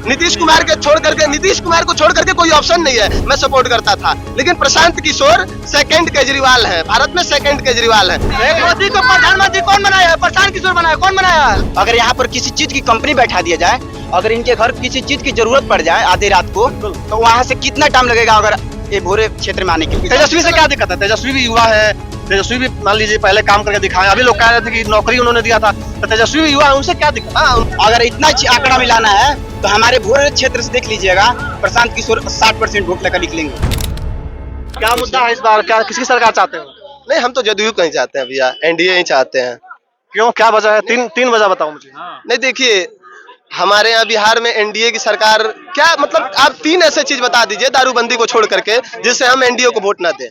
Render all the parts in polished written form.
नीतीश कुमार को छोड़ करके कोई ऑप्शन नहीं है। मैं सपोर्ट करता था, लेकिन प्रशांत किशोर सेकंड केजरीवाल है, भारत में सेकंड केजरीवाल है। मोदी को प्रधानमंत्री कौन बनाया है? प्रशांत किशोर बनाया, कौन बनाया? अगर यहाँ पर किसी चीज की कंपनी बैठा दिया जाए, अगर इनके घर किसी चीज की जरूरत पड़ जाए आधी रात को, तो वहाँ से कितना टाइम लगेगा अगर ये भोरे क्षेत्र में आने के लिए? तेजस्वी से क्या दिक्कत है? तेजस्वी भी युवा है, तेजस्वी भी मान लीजिए पहले काम करके दिखाए। अभी लोग कह रहे थे कि नौकरी उन्होंने दिया था, तो तेजस्वी भी युवा है, उनसे क्या दिक्कत? अगर इतना आंकड़ा मिलाना है तो हमारे भोरे क्षेत्र से देख लीजिएगा, प्रशांत किशोर 60% वोट लेकर निकलेंगे। क्या मुद्दा है इस बार? क्या किसकी सरकार चाहते हैं? नहीं, हम तो जदयू को ही चाहते हैं भैया, एनडीए ही चाहते हैं। क्यों, क्या वजह है? तीन वजह बताओ मुझे। नहीं देखिए, हमारे यहाँ बिहार में एनडीए की सरकार, क्या मतलब आप 3 ऐसे चीज बता दीजिए दारूबंदी को छोड़ करके जिससे हम एनडीए को वोट ना दें।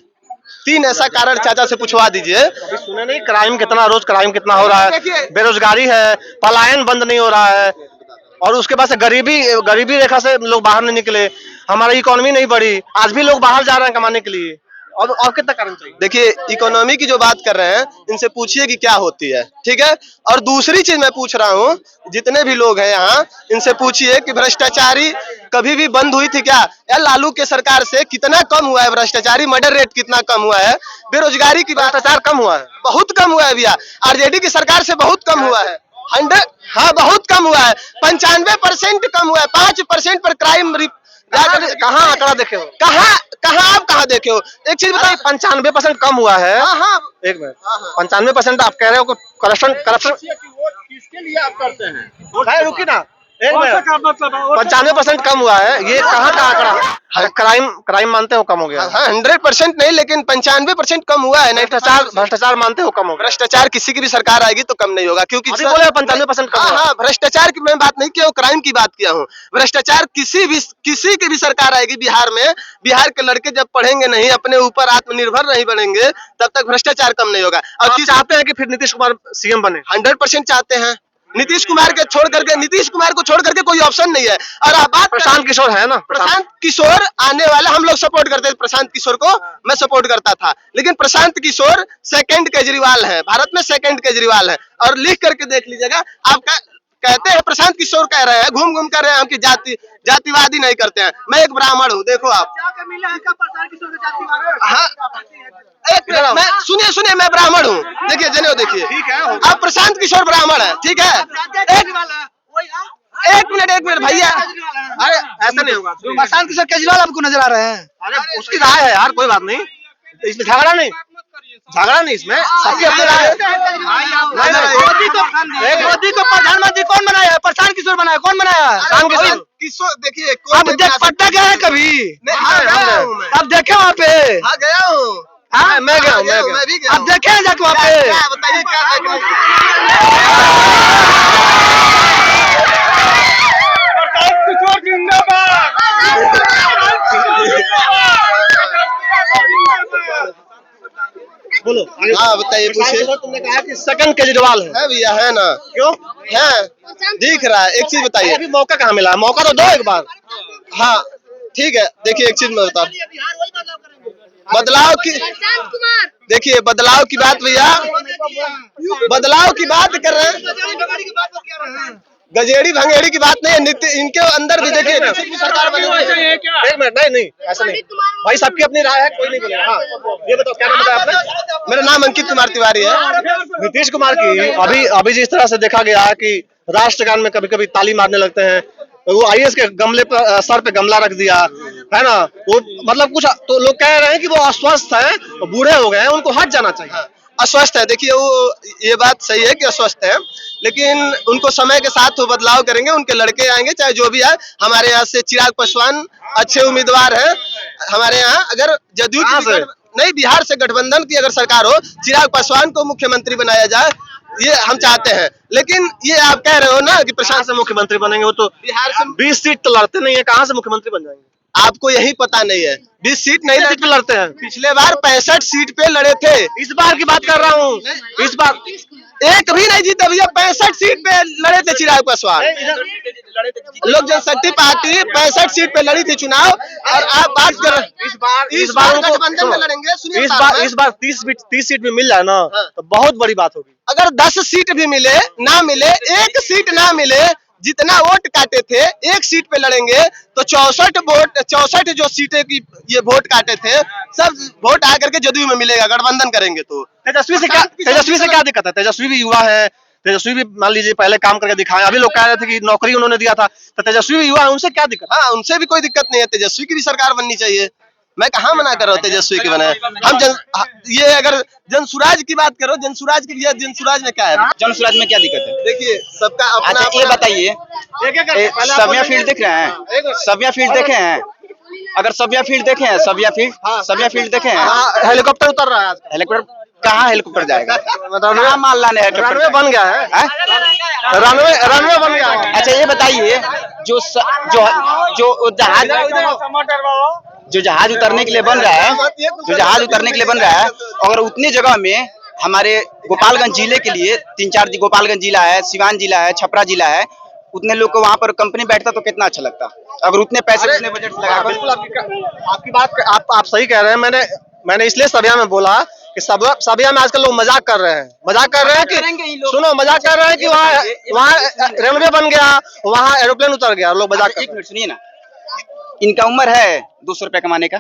3 ऐसा कारण चाचा से पूछवा दीजिए। अभी सुने नहीं, क्राइम कितना, रोज क्राइम कितना हो रहा है, बेरोजगारी है, पलायन बंद नहीं हो रहा है, और उसके बाद से गरीबी रेखा से लोग बाहर नहीं निकले, हमारी इकोनॉमी नहीं बढ़ी, आज भी लोग बाहर जा रहे हैं कमाने के लिए। और कितना कारण चाहिए? देखिए, इकोनॉमी की जो बात कर रहे हैं, इनसे पूछिए कि क्या होती है, ठीक है। और दूसरी चीज मैं पूछ रहा हूँ, जितने भी लोग हैं यहाँ, इनसे पूछिए कि भ्रष्टाचारी कभी भी बंद हुई थी क्या? या लालू के सरकार से कितना कम हुआ है भ्रष्टाचारी? मर्डर रेट कितना कम हुआ है? बेरोजगारी की भ्रष्टाचार कम हुआ है, बहुत कम हुआ है भैया। आरजेडी की सरकार से बहुत कम हुआ है। 100, हाँ बहुत कम हुआ है। 95% कम हुआ है। 5% पर क्राइम। कहाँ आंकड़ा देखे हो? आप कहाँ देखे हो? एक चीज बताइए, 95% कम हुआ है। हाँ, एक मिनट, 95% आप कह रहे हो कि करप्शन किसके लिए आप करते हैं? रुकी ना, 95% कम हुआ है, ये कहाँ का आंकड़ा है? क्राइम मानते हो कम हो गया? हाँ 100% नहीं, लेकिन 95% कम हुआ है। भ्रष्टाचार मानते हो कम हो गया? भ्रष्टाचार किसी की भी सरकार आएगी तो कम नहीं होगा, क्योंकि 95% कम। हाँ, भ्रष्टाचार की मैं बात नहीं किया हूँ, क्राइम की बात किया हूँ। भ्रष्टाचार किसी की भी सरकार आएगी बिहार में, बिहार के लड़के जब पढ़ेंगे नहीं, अपने ऊपर आत्मनिर्भर नहीं बनेंगे, तब तक भ्रष्टाचार कम नहीं होगा। और चाहते हैं कि फिर नीतीश कुमार सीएम बने? 100% चाहते हैं। नीतीश कुमार को छोड़ करके कोई ऑप्शन नहीं है। और आप बात प्रशांत किशोर है ना, प्रशांत किशोर आने वाला, हम लोग सपोर्ट करते थे प्रशांत किशोर को, मैं सपोर्ट करता था, लेकिन प्रशांत किशोर सेकंड केजरीवाल है, भारत में सेकंड केजरीवाल है। और लिख करके देख लीजिएगा, आप कहते हैं प्रशांत किशोर कह रहे हैं, घूम कर रहे हैं कि जातिवादी नहीं करते हैं। मैं एक ब्राह्मण हूँ, देखो आप। हाँ, एक मिनट, मैं सुनिए, मैं ब्राह्मण हूँ, देखिए जनेऊ देखिए, ठीक है। आप प्रशांत किशोर ब्राह्मण है, ठीक है। एक मिनट भैया, अरे ऐसा नहीं होगा। प्रशांत किशोर केजरीवाल आपको नजर आ रहे हैं? अरे उसकी राय है यार, कोई बात नहीं, इसमें झगड़ा नहीं इसमें, सबकी अपनी राय है। मोदी को प्रधानमंत्री कौन बनाया है? प्रशांत किशोर बनाया, कौन बनाया? किशोर देखिए, आप पटना गए हैं कभी? आप देखे वहाँ पे? हाँ गया हूँ। हाँ, मैं गया हूँ, मैं भी गया आप हूँ। देखे हैं जाके वहाँ पे? क्या बताइए, क्या देखने? बोलो आगे। हाँ बताइए, पूछिए। तुमने कहा कि सेकंड केजरीवाल है भैया, है ना? क्यों है, दिख रहा है। एक चीज बताइए, अभी मौका कहाँ मिला? मौका तो दो एक बार। हाँ ठीक है, देखिए एक चीज मैं बता, बदलाव की, देखिए बदलाव की बात भैया, बदलाव की बात कर रहे हैं, गजेड़ी भंगेड़ी की बात नहीं है। इनके अंदर भी देखिए सरकार बनी हुई है। एक मिनट, नहीं ऐसा नहीं भाई, सबकी अपनी राय है, कोई नहीं बोलेगा। हाँ ये बताओ, क्या नाम बताया आपने? मेरा नाम अंकित कुमार तिवारी है। नीतीश कुमार की अभी जिस तरह से देखा गया कि राष्ट्रगान में कभी कभी ताली मारने लगते हैं, वो आईएएस के गमले पर, सर पे गमला रख दिया है ना, वो मतलब कुछ तो लोग कह रहे हैं कि वो अस्वस्थ है, बूढ़े हो गए हैं, उनको हट जाना चाहिए। अस्वस्थ है, देखिए वो, ये बात सही है कि अस्वस्थ है, लेकिन उनको समय के साथ वो बदलाव करेंगे, उनके लड़के आएंगे, चाहे जो भी है। हमारे यहाँ से चिराग पासवान अच्छे उम्मीदवार हैं हमारे यहाँ। अगर जदयू की नहीं, बिहार से गठबंधन की अगर सरकार हो, चिराग पासवान को मुख्यमंत्री बनाया जाए, ये हम चाहते हैं। लेकिन ये आप कह रहे हो ना कि प्रशांत से मुख्यमंत्री बनेंगे, वो तो बिहार से 20 सीट तो लड़ते नहीं है, कहाँ से मुख्यमंत्री बन जाएंगे? आपको यही पता नहीं है। 20 सीट नहीं सीट पे लड़ते हैं। पिछले बार 65 सीट पे लड़े थे। इस बार की बात कर रहा हूँ, इस बार एक भी नहीं जीते भैया। 65 सीट पे लड़े थे चिराग पासवान। लोक जनशक्ति पार्टी 65 सीट पे लड़ी थी चुनाव, और आप बात कर रहे इस बार गठबंधन में लड़ेंगे। सुनिए, इस बार 30 सीट भी मिल जाए ना, तो बहुत बड़ी बात होगी। अगर 10 सीट भी मिले ना मिले, एक सीट ना मिले, जितना वोट काटे थे एक सीट पे लड़ेंगे तो 64 जो सीटें की ये वोट काटे थे सब वोट आकर के जदयू में मिलेगा गठबंधन करेंगे तो। तेजस्वी से क्या दिक्कत है? तेजस्वी भी युवा है, तेजस्वी भी मान लीजिए पहले काम करके दिखाए, अभी लोग कह रहे थे कि नौकरी उन्होंने दिया था, तो तेजस्वी भी युवा है, उनसे क्या दिक्कत? हाँ उनसे भी कोई दिक्कत नहीं है, तेजस्वी की भी सरकार बननी चाहिए, मैं कहाँ मना कर रहा हूँ तेजस्वी की बने। हम ये अगर जनसुराज की बात करो, जनसुराज की जनसुराज में क्या है? जनसुराज में क्या दिक्कत है? देखिए सबका अपना अच्छा ये बताइए, सबिया फील्ड देख रहे हैं? सबिया फील्ड देखे हैं? अगर सबिया फील्ड देखे हैं, सबिया फील्ड देखे हैं? हेलीकॉप्टर उतर रहा है, हेलीकॉप्टर कहाँ हेलीकॉप्टर जाएगा? रनवे माल लाने हेलीकॉप्टर रनवे बन गया है, रनवे बन गया है। अच्छा ये बताइए, जो जहाज उतरने के लिए बन रहा है, जो जहाज उतरने के लिए बन रहा है, अगर उतनी जगह में हमारे गोपालगंज जिले के लिए 3-4 गोपालगंज जिला है, सिवान जिला है, छपरा जिला है, उतने लोग को वहाँ पर कंपनी बैठता तो कितना अच्छा लगता अगर उतने पैसे उतने बजट लगा। बिल्कुल आपकी बात आप सही कह रहे हैं। मैंने इसलिए सबिया में बोला कि सबिया में आजकल लोग मजाक कर रहे हैं, कि सुनो मजाक कर रहे हैं कि वहाँ रनवे बन गया, वहाँ एरोप्लेन उतर गया, लोग मजाक। एक मिनट सुनिए ना, इनका उम्र है 200 रुपए कमाने का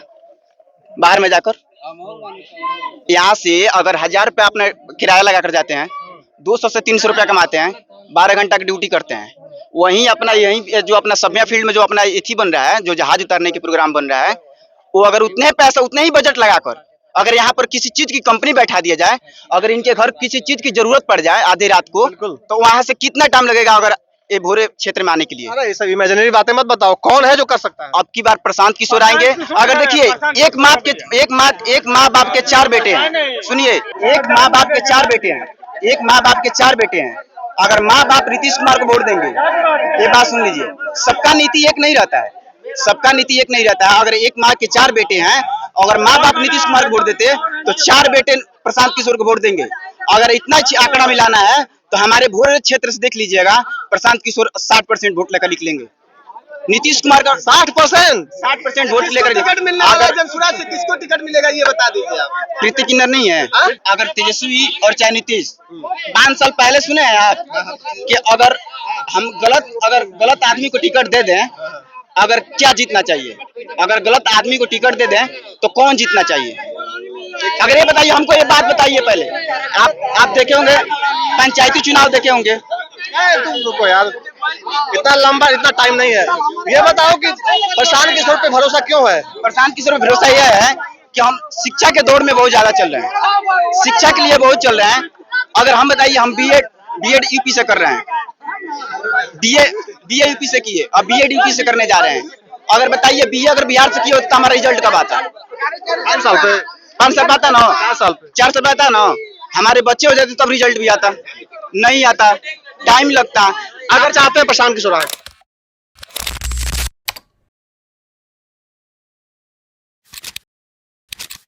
बाहर में जाकर। यहाँ से अगर 1000 रुपया अपना किराया लगा कर जाते हैं, 200 से 300 रुपया कमाते हैं, 12 घंटा की ड्यूटी करते हैं, वहीं अपना यही जो अपना सबिया फील्ड में जो अपना इथी बन रहा है, जो जहाज उतरने के प्रोग्राम बन रहा है, वो अगर उतने पैसा उतने ही बजट लगाकर अगर यहाँ पर किसी चीज की कंपनी बैठा दिया जाए, अगर इनके घर किसी चीज की जरूरत पड़ जाए आधी रात को, तो वहां से कितना टाइम लगेगा अगर ये भोरे क्षेत्र में आने के लिए? अरे ये सब इमेजिनरी बातें मत बताओ, कौन है जो कर सकता है? अब की बार प्रशांत किशोर आएंगे। अगर देखिए एक माँ बाप के 4 बेटे हैं, सुनिए, एक माँ बाप के 4 बेटे हैं, एक माँ बाप के 4 बेटे हैं, अगर माँ बाप नीतीश कुमार को वोट देंगे, ये बात सुन लीजिए, सबका नीति एक नहीं रहता है, सबका नीति एक नहीं रहता है। अगर एक माँ के 4 बेटे हैं, अगर माँ बाप नीतीश कुमार को वोट देते तो 4 बेटे प्रशांत किशोर को वोट देंगे। अगर इतना आंकड़ा मिलाना है तो हमारे भोरे क्षेत्र से देख लीजिएगा, प्रशांत किशोर 60% वोट लेकर निकलेंगे, नीतीश कुमार का 60% वोट लेकर। टिकट मिलने वाला जनसुराज से किसको टिकट मिलेगा ये बता दीजिए आप। प्रीति किन्नर नहीं है। अगर तेजस्वी और चाहे नीतीश 5 साल पहले सुने हैं आप कि अगर हम गलत आदमी को टिकट दे दें, अगर क्या जीतना चाहिए, अगर गलत आदमी को टिकट दे दें तो कौन जीतना चाहिए? अगर ये बताइए, हमको ये बात बताइए पहले। आप देखे होंगे पंचायती चुनाव, देखे होंगे। तुम रुको यार, इतना लंबा इतना टाइम नहीं है। ये बताओ कि प्रशांत किशोर पे भरोसा क्यों है? प्रशांत किशोर पे भरोसा यह है कि हम शिक्षा के दौर में बहुत ज्यादा चल रहे हैं, शिक्षा के लिए बहुत चल रहे हैं। अगर हम बताइए, हम बीएड यूपी से कर रहे हैं, बीए यूपी से किए, अब बीएड यूपी से करने जा रहे हैं। अगर बताइए बीए अगर बिहार से किए तो हमारा रिजल्ट कब आता? 5 साल पे, 5 साल आता ना, 4 साल पे, 4 साल आता ना। हमारे बच्चे हो जाते तब रिजल्ट भी आता, नहीं आता, टाइम लगता। अगर चाहते हैं प्रशांत किशोर आए